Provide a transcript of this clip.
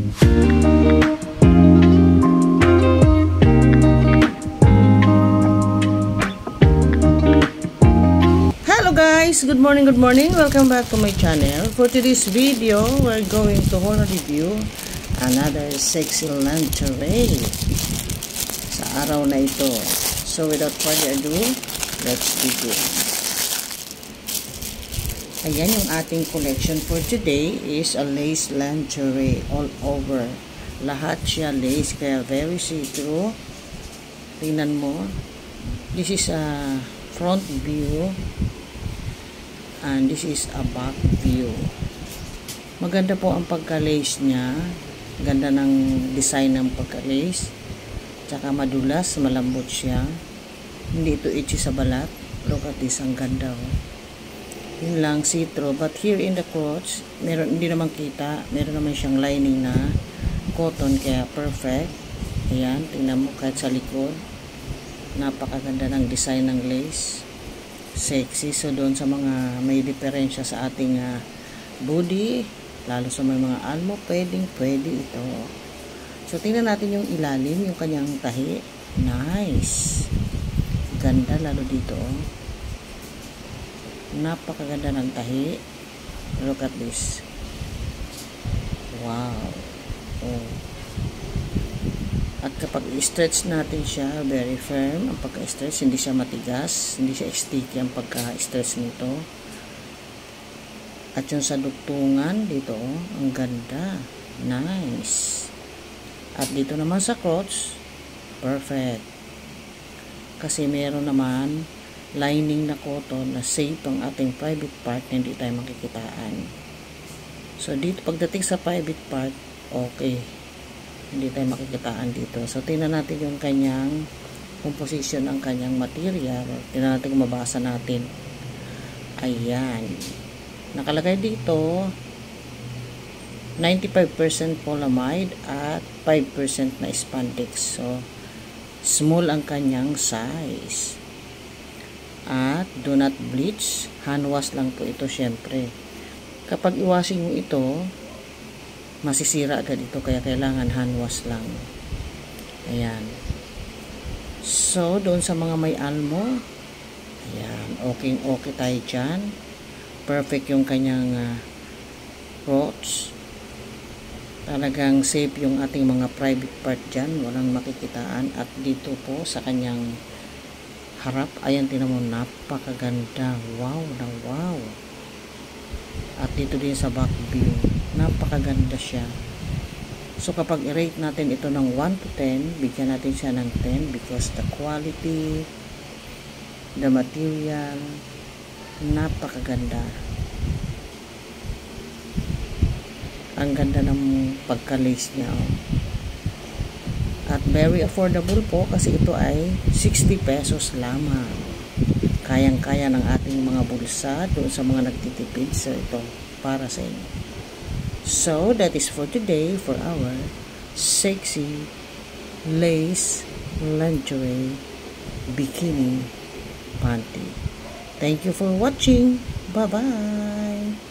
Hello guys, good morning, welcome back to my channel. For today's video, we're going to haul review another sexy lingerie sa araw na ito. So without further ado, let's begin. Ayan, yung ating collection for today is a lace lingerie all over. Lahat siya lace, kaya very see-through. Tingnan mo, this is a front view and this is a back view. Maganda po ang pagka-lace niya. Ganda ng design ng pagka-lace. Tsaka madulas, malambot siya. Hindi ito itchy sa balat. Look at this, ang ganda. Oh. Yun lang, see-through. But here in the crotch, hindi naman kita. Meron naman siyang lining na cotton, kaya perfect. Ayan, tingnan mo kahit sa likod. Napakaganda ng design ng lace. Sexy. So doon sa mga may diferensya sa ating body, lalo sa mga almo, pwede ito. So tingnan natin yung ilalim, yung kanyang tahi. Nice. Ganda lalo dito. Napakaganda ng tahi. Look at this. Wow. Oh. At kapag i-stretch natin siya, very firm ang pagka-stretch, hindi siya matigas, hindi siya sticky ang pagka-stretch nito. At yung sa dugtungan dito, ang ganda. Nice. At dito naman sa crotch, perfect. Kasi meron naman lining na cotton na safe ang ating private part na hindi tayo makikitaan. So dito, pagdating sa private part, okay. Hindi tayo makikitaan dito. So, tingnan natin yung kanyang composition, ang kanyang material. Tingnan natin kung mabasa natin. Ayan. Nakalagay dito 95% polyamide at 5% na spandex. So, small ang kanyang size. At do not bleach. Hand wash lang po ito syempre. Kapag i-washing mo ito, masisira agad ito, kaya kailangan hand wash lang. Ayan. So, doon sa mga may almo, ayan, okay tayo dyan. Perfect yung kanyang crotch. Talagang safe yung ating mga private part dyan, walang makikitaan. At dito po sa kanyang harap, ayan, tinan mo, napakaganda. Wow na wow. At dito din sa back view, napakaganda siya. So kapag i-rate natin ito ng 1 to 10, bigyan natin siya ng 10 because the quality, the material, napakaganda. Ang ganda ng pagka-lace niya. Oh. At very affordable po kasi ito ay 60 pesos lamang. Kayang-kaya ng ating mga bulsa doon sa mga nagtitipid. So ito para sa inyo. So that is for today for our sexy lace lingerie bikini panty. Thank you for watching. Bye-bye.